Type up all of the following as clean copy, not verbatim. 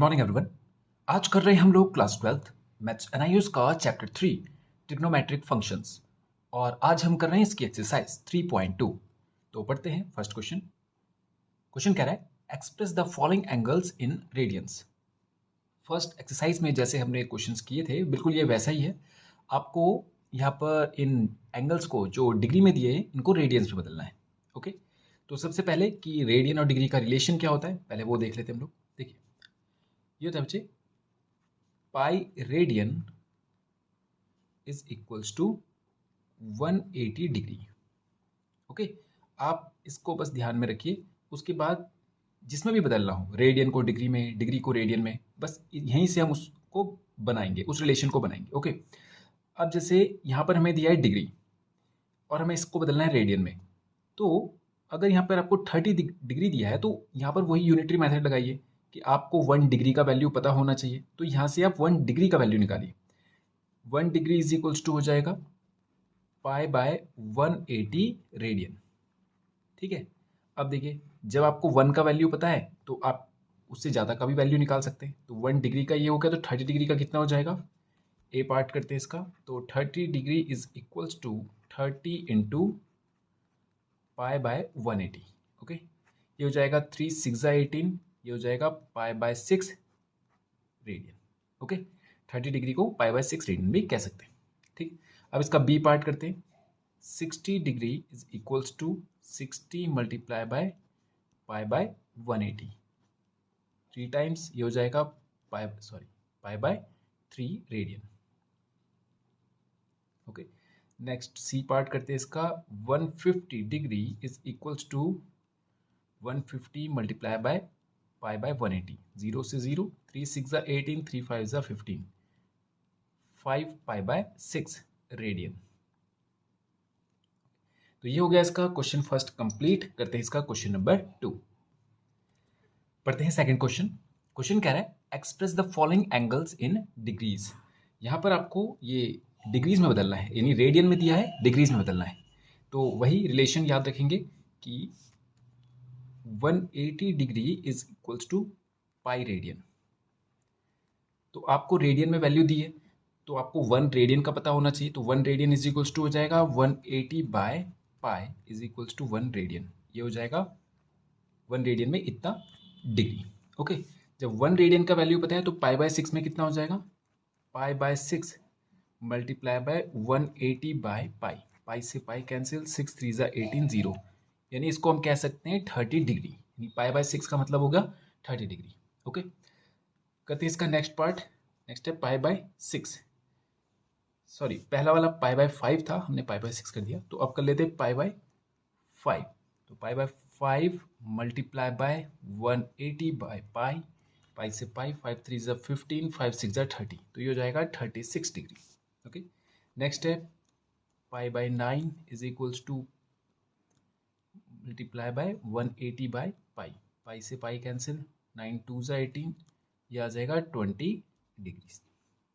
Morning everyone. आज कर रहे हैं हम लोग क्लास 12th मैथ्स एनआईयूज का चैप्टर 3 ट्रिग्नोमेट्रिक फंक्शंस और आज हम कर रहे हैं इसकी एक्सरसाइज 3.2। तो पढ़ते हैं फर्स्ट क्वेश्चन। क्वेश्चन कह रहा है express the following angles in radiance. First exercise में जैसे हमने क्वेश्चंस किए थे बिल्कुल ये वैसा ही है। आपको यहाँ पर इन एंगल्स को जो डिग्री में दिए हैं इनको रेडियंस में बदलना है। ओके, तो सबसे पहले कि रेडियन और डिग्री का रिलेशन क्या होता है पहले वो देख लेते हैं हम लोग। देखिए ये होता है बच्चे pi radian is equals to 180 degree. Okay, आप इसको बस ध्यान में रखिए। उसके बाद जिसमें भी बदलना हो रेडियन को डिग्री में, डिग्री को रेडियन में, बस यहीं से हम उसको बनाएंगे, उस रिलेशन को बनाएंगे। ओके, अब जैसे यहाँ पर हमें दिया है डिग्री और हमें इसको बदलना है रेडियन में, तो अगर यहाँ पर आपको 30 डिग्री दिया है तो यहाँ पर वही यूनिटरी मेथड लगाइए कि आपको 1 डिग्री का वैल्यू पता होना चाहिए। तो यहाँ से आप 1 डिग्री का वैल्यू निकालिए। 1 डिग्री इज इक्वल्स टू हो जाएगा पाई बाय 180 रेडियन। ठीक है, अब देखिए जब आपको 1 का वैल्यू पता है तो आप उससे ज़्यादा का भी वैल्यू निकाल सकते हैं। तो 1 डिग्री का ये हो गया, तो 30 डिग्री का कितना हो जाएगा, ए पार्ट करते हैं इसका। तो 30 degree is equals to 30 into pi by 180। Okay, ये हो जाएगा 3 6 18, ये हो जाएगा pi by 6 radian. Okay, 30 degree को पाई बाय 6 रेडियन भी कह सकते हैं। ठीक, अब इसका बी पार्ट करते हैं। 60 degree is equals to 60 multiply by pi by 180, 3 times, ये हो जाएगा pi by 3 radian. Okay, next C part करते हैं इसका। 150 degree is equals to 150 multiply by pi by 180, 0 से 0, 3 6 18, 3 5 15, 5 पाई बाय 6 रेडियन। तो ये हो गया इसका क्वेश्चन फर्स्ट कंप्लीट। करते हैं इसका क्वेश्चन नंबर 2। पढ़ते हैं सेकंड क्वेश्चन। क्वेश्चन कह रहा है express the following angles in degrees. यहाँ पर आपको ये डिग्रीज में बदलना है, यानी रेडियन में दिया है, डिग्रीज में बदलना है। तो वही रिलेशन याद रखेंगे कि 180 degree is equals to pi radian. तो आपको रेडियन में वैल्यू दी है तो आपको 1 रेडियन का पता होना चाहिए। तो 1 रेडियन इज इक्वल्स टू हो जाएगा 180 by pi is equals to 1 radian. ये हो जाएगा 1 रेडियन में इतना डिग्री। ओके, जब 1 रेडियन का वैल्यू पता है तो पाई बाय 6 में कितना हो जाएगा, pi by 6 multiply by 180 by pi, pi से पाई कैंसिल, 6 3 18 0, यानी इसको हम कह सकते हैं 30 डिग्री। यानी पाई बाय 6 का मतलब होगा 30 डिग्री। ओके, करते हैं इसका नेक्स्ट पार्ट। नेक्स्ट है पाई बाय 6, सॉरी पहला वाला पाई बाय 5 था, हमने पाई बाय 6 कर दिया। तो अब कर लेते हैं पाई बाय 5। तो pi by 5 multiply by 180 by pi, pi से पाई, 5 3 15, 5 6 30, तो ये हो जाएगा 36 डिग्री। ओके, नेक्स्ट है pi by 9 is equals to multiply by 180 by pi, pi से पाई कैंसिल, 9 2 18, ये आ जाएगा 20 डिग्री।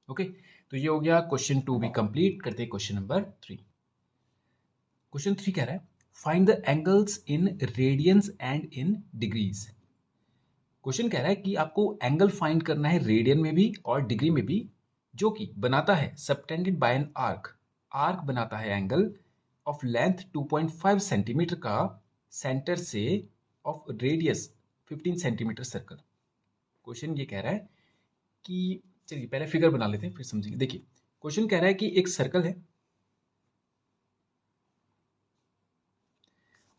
ओके, तो ये हो गया क्वेश्चन 2 भी कंप्लीट। करते हैं क्वेश्चन नंबर 3। क्वेश्चन 3 कह रहा है find the angles in radiance and in degrees. Question कह रहा है कि आपको एंगल फाइंड करना है रेडियन में भी और डिग्री में भी, जो कि बनाता है subtended bye an arc. Arc बनाता है एंगल ऑफ लेंथ 2.5 सेंटीमीटर का सेंटर से of radius 15 centimetre circle. Question ये कह रहा है कि, चलिए पहले फिगर बना लेते हैं फिर समझेंगे। देखिए क्वेश्चन कह रहा है कि एक सर्कल है,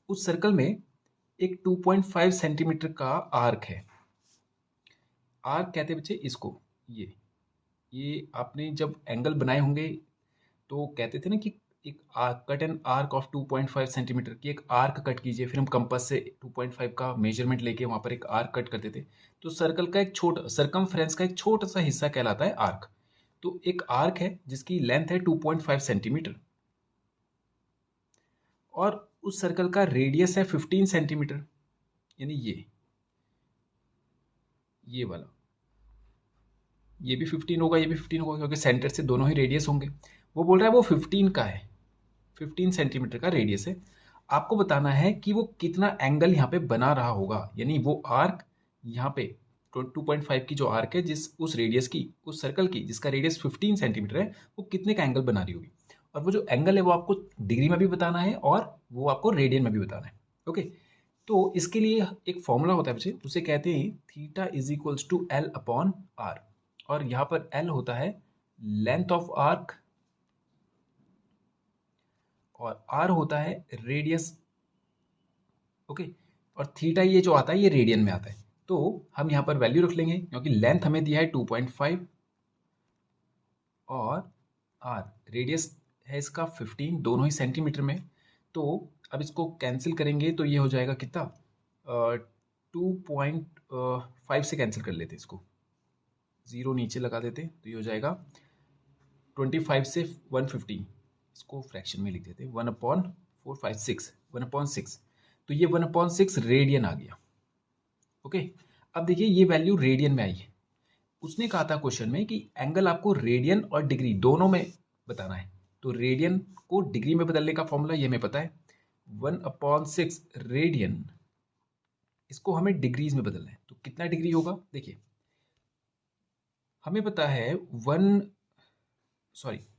उस सर्कल में एक 2.5 सेंटीमीटर का आर्क है। आर्क कहते हैं बच्चे इसको, ये आपने जब एंगल बनाए होंगे तो कहते थे ना कि एक cut an arc of 2.5 centimetre की एक आर्क कट कीजिए, फिर हम कंपास से 2.5 का मेजरमेंट लेके वहाँ पर एक आर्क कट करते थे। तो सर्कल का एक छोटा सर्कमफ्रेंस का एक छोटा सा हिस्सा कहलाता है आर्क। तो एक आर्क है जिसकी लेंथ है 2.5 सेंटीमीटर और उस सर्कल का रेडियस है 15 सेंटीमीटर, यानी ये वाला, ये भी 15 होगा, ये भी 15 होगा, क्योंकि सेंटर से दोनों ही रेडियस होंगे। वो बोल रहा है वो 15 का है, 15 सेंटीमीटर का रेडियस है। आपको बताना है कि वो कितना एंगल यहाँ पे बना रहा होगा, यानी वो आर्क यहाँ पे 2.5 की जो आर्क है उस रेडियस की, उस सर्कल की जिसका रेडियस 15 सेंटीमीटर है, वो कितने का एंगल बना रही होगी। और वो जो एंगल है वो आपको डिग्री में भी बताना है और वो आपको रेडियन में भी बताना है। ओके, तो इसके लिए एक फॉर्मूला होता है बच्चे, उसे कहते हैं theta is equals to L upon R. और यहाँ पर एल होता है लेंथ ऑफ आर्क और आर होता है रेडियस। ओके, और थीटा ये जो आता है ये रेडियन में आता है। तो हम यहाँ पर वैल्यू रख लेंगे क्योंकि लेंथ हमें दिया है 2.5 और आर रेडियस है इसका 15, दोनों ही सेंटीमीटर में। तो अब इसको कैंसिल करेंगे तो ये हो जाएगा कितना, 2.5 से कैंसिल कर लेते इसको, 0 नीचे लगा देते तो ये हो जाएगा 25 से 150, इसको फ्रैक्शन में लिख देते 1/456, 1/6, तो ये 1/6 रेडियन आ गया। ओके, अब देखिए ये वैल्यू रेडियन में आई है। उसने कहा था क्वेश्चन में कि एंगल आपको रेडियन और डिग्री दोनों में बताना है, तो रेडियन को डिग्री में बदलने का फॉर्मूला ये हमें पता है, 1/6 रेडियन, इसको हमें डिग्रीज में बदलना है। तो कितना डिग्री होगा, देखिए हमें पता है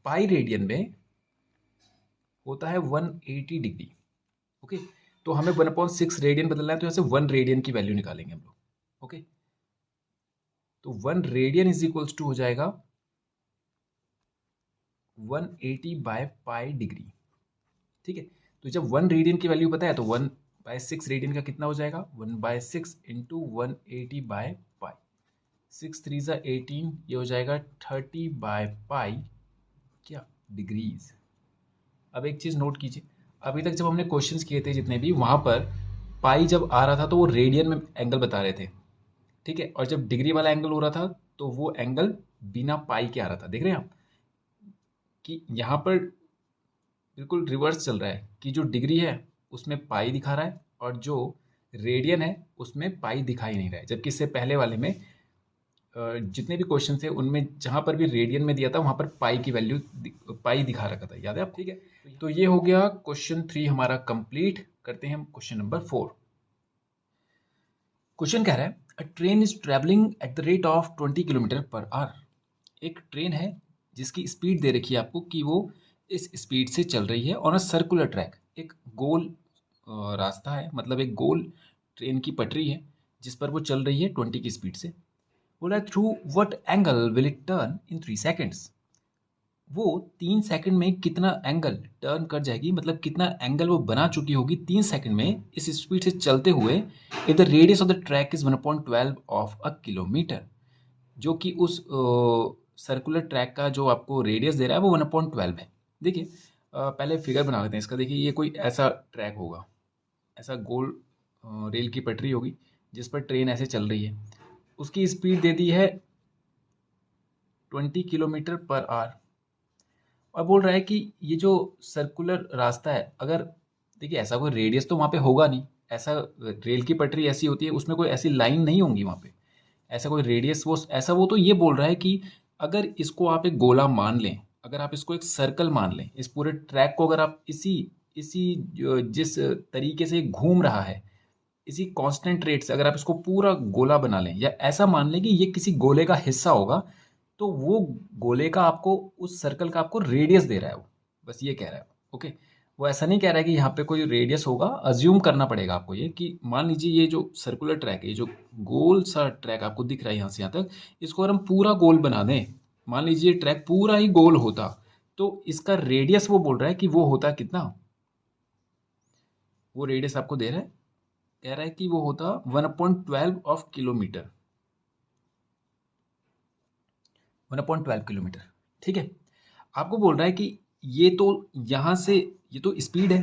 पाई रेडियन में होता है 180 डिग्री। ओके, तो हमें 1/6 रेडियन बदलना है, तो यहाँ से 1 रेडियन की वैल्यू निकालेंगे हम लोग। ओके, तो 1 रेडियन इज इक्वल्स टू हो जाएगा 180 बाय पाई डिग्री। ठीक है, तो जब 1 रेडियन की वैल्यू पता है तो 1/6 रेडियन का कितना हो जाएगा, 1/6 इंटू 180 बाय पाई, 6 3 ज़ा 18, ये हो जाएगा 30 बाय पाई क्या डिग्रीज। अब एक चीज़ नोट कीजिए, अभी तक जब हमने क्वेश्चंस किए थे जितने भी, वहाँ पर पाई जब आ रहा था तो वो रेडियन में एंगल बता रहे थे। ठीक है, और जब डिग्री वाला एंगल हो रहा था तो वो एंगल बिना पाई के आ रहा था। देख रहे हैं आप कि यहाँ पर बिल्कुल रिवर्स चल रहा है कि जो डिग्री है उसमें पाई दिखा रहा है और जो रेडियन है उसमें पाई दिखाई नहीं रहा है। जबकि इससे पहले वाले में जितने भी क्वेश्चन थे उनमें जहाँ पर भी रेडियन में दिया था वहाँ पर पाई की वैल्यू पाई दिखा रखा था, याद है आप। ठीक है, तो ये हो गया क्वेश्चन 3 हमारा कंप्लीट। करते हैं हम क्वेश्चन नंबर 4। क्वेश्चन कह रहा है अ train is travelling at the rate of 20 kilometre per hour. एक ट्रेन है जिसकी स्पीड दे रखी है आपको कि वो इस स्पीड से चल रही है ऑन अ सर्कुलर ट्रैक। एक गोल रास्ता है, मतलब एक गोल ट्रेन की पटरी है जिस पर वो चल रही है 20 की स्पीड से। बोला through what angle will it turn in 3 seconds. वो 3 सेकंड में कितना एंगल टर्न कर जाएगी, मतलब कितना एंगल वो बना चुकी होगी 3 सेकंड में इस स्पीड से चलते हुए। If the radius of the track is 1/12 of a kilometre, जो कि उस सर्कुलर ट्रैक का जो आपको रेडियस दे रहा है वो 1/12 है। देखिए पहले फिगर बना लेते हैं इसका। देखिए ये कोई ऐसा ट्रैक होगा, ऐसा गोल रेल की पटरी होगी जिस पर ट्रेन ऐसे चल रही है। उसकी स्पीड दे दी है 20 किलोमीटर पर आवर और बोल रहा है कि ये जो सर्कुलर रास्ता है, अगर देखिए ऐसा कोई रेडियस तो वहाँ पे होगा नहीं, ऐसा रेल की पटरी ऐसी होती है उसमें कोई ऐसी लाइन नहीं होंगी वहाँ पे, ऐसा कोई रेडियस वो तो ये बोल रहा है कि अगर इसको आप एक गोला मान लें, अगर आप इसको एक सर्कल मान लें, इस पूरे ट्रैक को अगर आप इसी इसी जिस तरीके से घूम रहा है इसी कांस्टेंट रेट से अगर आप इसको पूरा गोला बना लें, या ऐसा मान लें कि ये किसी गोले का हिस्सा होगा, तो वो गोले का आपको, उस सर्कल का आपको रेडियस दे रहा है वो, बस ये कह रहा है। ओके, वो ऐसा नहीं कह रहा है कि यहाँ पे कोई रेडियस होगा, अज्यूम करना पड़ेगा आपको ये कि मान लीजिए ये जो सर्कुलर ट्रैक है, ये जो गोल सा ट्रैक आपको दिख रहा है यहाँ से यहाँ तक, इसको अगर हम पूरा गोल बना दें, मान लीजिए ट्रैक पूरा ही गोल होता, तो इसका रेडियस वो बोल रहा है कि वो होता कितना, वो रेडियस आपको दे रहा है, कह रहा है कि वो होता 1/12 ऑफ किलोमीटर, 1/12 किलोमीटर। ठीक है, आपको बोल रहा है कि ये तो यहाँ से, ये तो स्पीड है,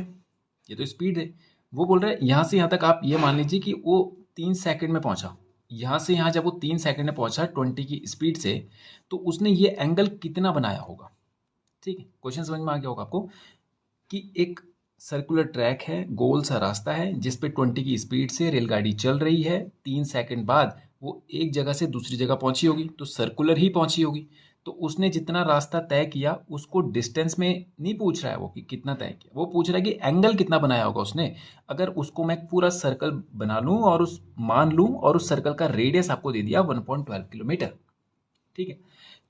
ये तो स्पीड है। वो बोल रहा है यहाँ से यहाँ तक आप ये मान लीजिए कि वो 3 सेकंड में पहुँचा, यहाँ से यहाँ जब वो 3 सेकंड में पहुँचा 20 की स्पीड से, तो उसने ये एंगल कितना बनाया होगा। ठीक है, क्वेश्चन समझ में आ गया होगा आपको कि एक सर्कुलर ट्रैक है, गोल सा रास्ता है जिस पे 20 की स्पीड से रेलगाड़ी चल रही है, 3 सेकंड बाद वो एक जगह से दूसरी जगह पहुंची होगी, तो सर्कुलर ही पहुंची होगी। तो उसने जितना रास्ता तय किया उसको डिस्टेंस में नहीं पूछ रहा है वो कि कितना तय किया, वो पूछ रहा है कि एंगल कितना बनाया होगा उसने। अगर उसको मैं पूरा सर्कल बना लूँ और उस मान लूँ और उस सर्कल का रेडियस आपको दे दिया 1.12 किलोमीटर, ठीक है।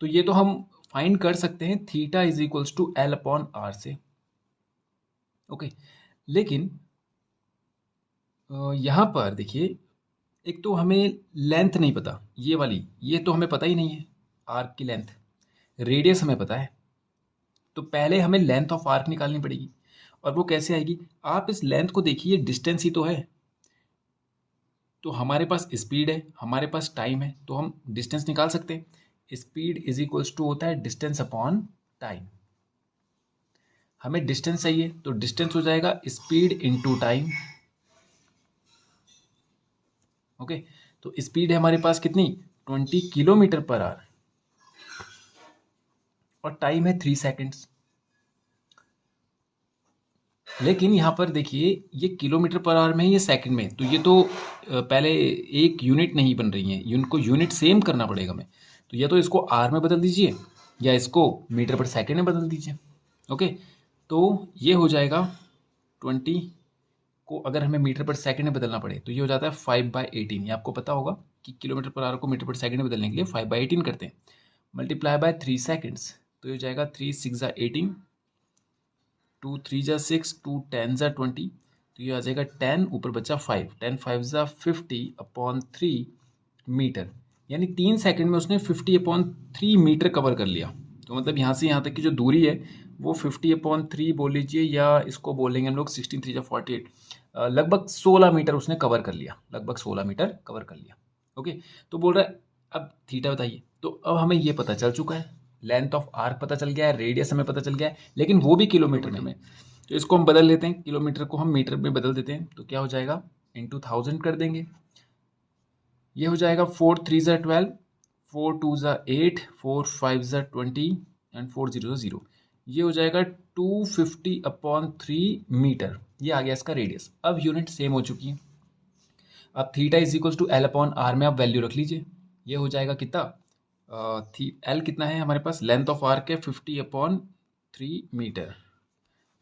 तो ये तो हम फाइंड कर सकते हैं theta is equals to L upon R से, ओके। लेकिन यहाँ पर देखिए, एक तो हमें लेंथ नहीं पता, ये वाली, ये तो हमें पता ही नहीं है आर्क की लेंथ। रेडियस हमें पता है, तो पहले हमें लेंथ ऑफ आर्क निकालनी पड़ेगी। और वो कैसे आएगी? आप इस लेंथ को देखिए, डिस्टेंस ही तो है। तो हमारे पास स्पीड है, हमारे पास टाइम है, तो हम डिस्टेंस निकाल सकते हैं। स्पीड इज इक्वल्स टू होता है डिस्टेंस अपॉन टाइम। हमें डिस्टेंस चाहिए, तो डिस्टेंस हो जाएगा स्पीड इंटू टाइम, ओके। तो स्पीड है हमारे पास कितनी? 20 किलोमीटर पर आवर, और टाइम है 3 सेकेंड्स। लेकिन यहाँ पर देखिए, ये किलोमीटर पर आवर में है, ये सेकंड में, तो ये तो पहले एक यूनिट नहीं बन रही है, इनको यूनिट सेम करना पड़ेगा हमें। तो या तो इसको आर में बदल दीजिए या इसको मीटर पर सेकंड में बदल दीजिए, ओके। तो ये हो जाएगा 20 को अगर हमें मीटर पर सेकंड में बदलना पड़े तो ये हो जाता है 5/18। ये आपको पता होगा कि किलोमीटर पर आवर को मीटर पर सेकंड में बदलने के लिए 5/18 करते हैं, मल्टीप्लाई बाय 3 सेकेंड्स। तो ये हो जाएगा 3 6 18, 2 3 जा 6, 2 10 जा 20, तो ये आ जाएगा 10, ऊपर बचा 5, 10 5 जा 50 अपॉन 3 मीटर। यानी 3 सेकंड में उसने 50 अपॉन 3 मीटर कवर कर लिया। तो मतलब यहाँ से यहाँ तक की जो दूरी है वो 50 अपॉन 3 बोल लीजिए, या इसको बोलेंगे हम लोग 16 3 जा 48, लगभग 16 मीटर उसने कवर कर लिया, लगभग 16 मीटर कवर कर लिया, ओके। तो बोल रहा है अब थीटा बताइए। तो अब हमें ये पता चल चुका है, लेंथ ऑफ आर्क पता चल गया है, रेडियस हमें पता चल गया है, लेकिन वो भी किलोमीटर में। तो इसको हम बदल लेते हैं, किलोमीटर को हम मीटर में बदल देते हैं। तो क्या हो जाएगा? इंटू 1000 कर देंगे। ये हो जाएगा 4 3 जा 12, 4 2 जा 8, 4 5 जा 20 एंड 4 0 जा 0। ये हो जाएगा 250 अपॉन 3 मीटर। ये आ गया इसका रेडियस। अब यूनिट सेम हो चुकी है। अब theta is equals to L upon R में आप वैल्यू रख लीजिए। ये हो जाएगा कितना? एल कितना है हमारे पास? लेंथ ऑफ आर्क है 50 अपॉन 3 मीटर,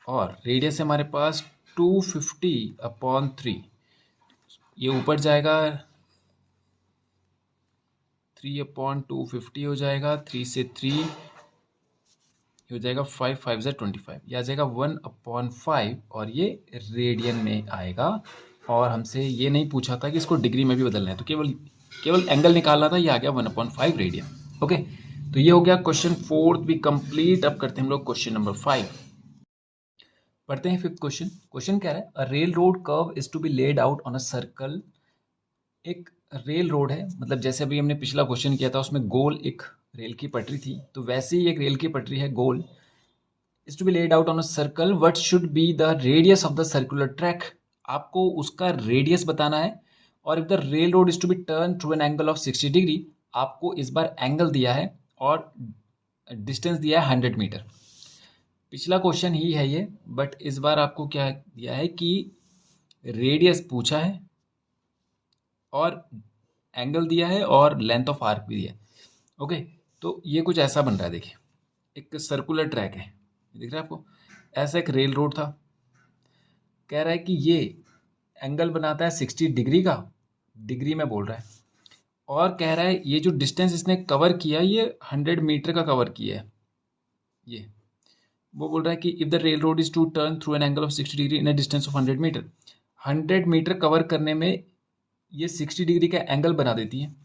और रेडियस है हमारे पास 250 अपॉन 3। ये ऊपर जाएगा 3 अपॉन 250 हो जाएगा, 3 से 3 हो जाएगा 5 5 जा 25, यह आ जाएगा 1 अपॉन 5, और ये रेडियन में आएगा। और हमसे ये नहीं पूछा था कि इसको डिग्री में भी बदलना है, तो केवल केवल एंगल निकालना था, ये आ गया 1/5 रेडियन, ओके। तो ये हो गया क्वेश्चन 4 भी कंप्लीट। अब करते हैं हम लोग क्वेश्चन नंबर 5। पढ़ते हैं 5th क्वेश्चन। क्वेश्चन कह रहा है a rail road curve is to be laid out on a circle. एक रेल रोड है, मतलब जैसे अभी हमने पिछला क्वेश्चन किया था उसमें गोल एक रेल की पटरी थी, तो वैसे ही एक रेल की पटरी है गोल, is to be laid out on a circle. What should be the radius of the circular track? आपको उसका रेडियस बताना है। और if the railroad is to be turned through an angle of 60 degree, आपको इस बार एंगल दिया है और डिस्टेंस दिया है 100 मीटर। पिछला क्वेश्चन ही है ये, बट इस बार आपको क्या दिया है कि रेडियस पूछा है और एंगल दिया है और लेंथ ऑफ आर्क भी दिया है, ओके। तो ये कुछ ऐसा बन रहा है, देखिए एक सर्कुलर ट्रैक है, दिख रहा है आपको? ऐसा एक रेल रोड था, कह रहा है कि ये एंगल बनाता है 60 डिग्री का, डिग्री में बोल रहा है, और कह रहा है ये जो डिस्टेंस इसने कवर किया ये 100 मीटर का कवर किया है। ये वो बोल रहा है कि if the rail road is to turn through an angle of 60 degree in a distance of 100 metre, 100 metre cover करने में ये 60 डिग्री का एंगल बना देती है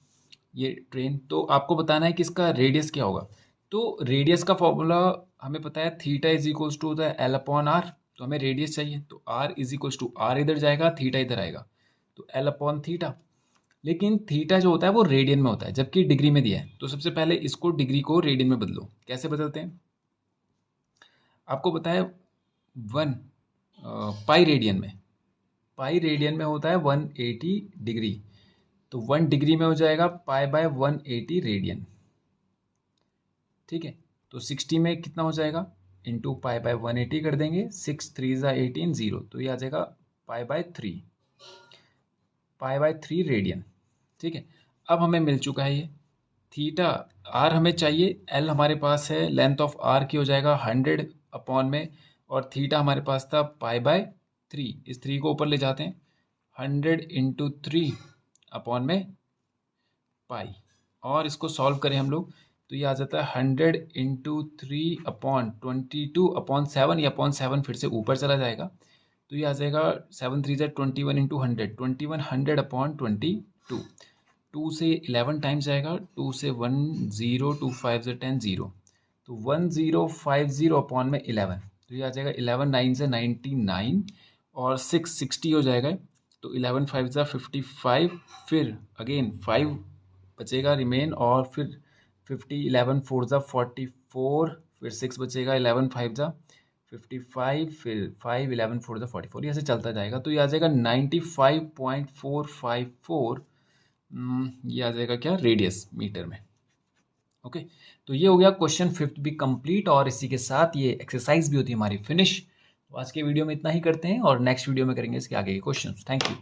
ये ट्रेन। तो आपको बताना है कि इसका रेडियस क्या होगा। तो रेडियस का फॉर्मूला हमें पता है, थीटा इज इक्वल्स टू होता है एल अपॉन आर। तो हमें रेडियस चाहिए, तो R is equals to R इधर जाएगा, थीटा इधर आएगा, तो एल अपॉन थीटा। लेकिन थीटा जो होता है वो रेडियन में होता है, जबकि डिग्री में दिया है। तो सबसे पहले इसको डिग्री को रेडियन में बदलो। कैसे बदलते हैं? आपको पता है 1 पाई रेडियन में, पाई रेडियन में होता है 180 डिग्री। तो 1 डिग्री में हो जाएगा पाई बाय 180 रेडियन, ठीक है। तो 60 में कितना हो जाएगा? इंटू पाई बाय 180 कर देंगे, 6 3 जा 18 0, तो ये आ जाएगा pi by 3, pi by 3 radian, ठीक है। अब हमें मिल चुका है ये, थीटा आर हमें चाहिए, एल हमारे पास है, लेंथ ऑफ आर की हो जाएगा 100 अपॉन में, और थीटा हमारे पास था π/3। इस 3 को ऊपर ले जाते हैं, 100 इंटू 3 अपॉन में पाई, और इसको सॉल्व करें हम लोग तो ये आ जाता है 100 इंटू 3 अपॉन 22 अपॉन 7, ये अपॉन 7 फिर से ऊपर चला जाएगा, तो ये आ जाएगा 7 3 ज़ा 21 इंटू 100, 2100 अपॉन 22, 2 से 11 टाइम्स जाएगा, 2 से 1 0, 2 5 ज़ा 10 0, तो 1050 अपॉन में 11, तो ये आ जाएगा 11 9 से 99, और 6 60 हो जाएगा, तो 11 5 ज़ा 55, फिर अगेन 5 बचेगा रिमेन, और फिर 50 11 4 ज़ा 44, फिर 6 बचेगा, 11 5 ज़ा 55, फिर 5 11 4 ज़ा 44, ये ऐसे चलता जाएगा, तो ये आ जाएगा 95.454, ये आ जाएगा क्या, रेडियस मीटर में। ओके, तो ये हो गया क्वेश्चन 5 भी कंप्लीट, और इसी के साथ ये एक्सरसाइज भी होती है हमारी फिनिश। तो आज के वीडियो में इतना ही करते हैं, और नेक्स्ट वीडियो में करेंगे इसके आगे के क्वेश्चन। Thank you.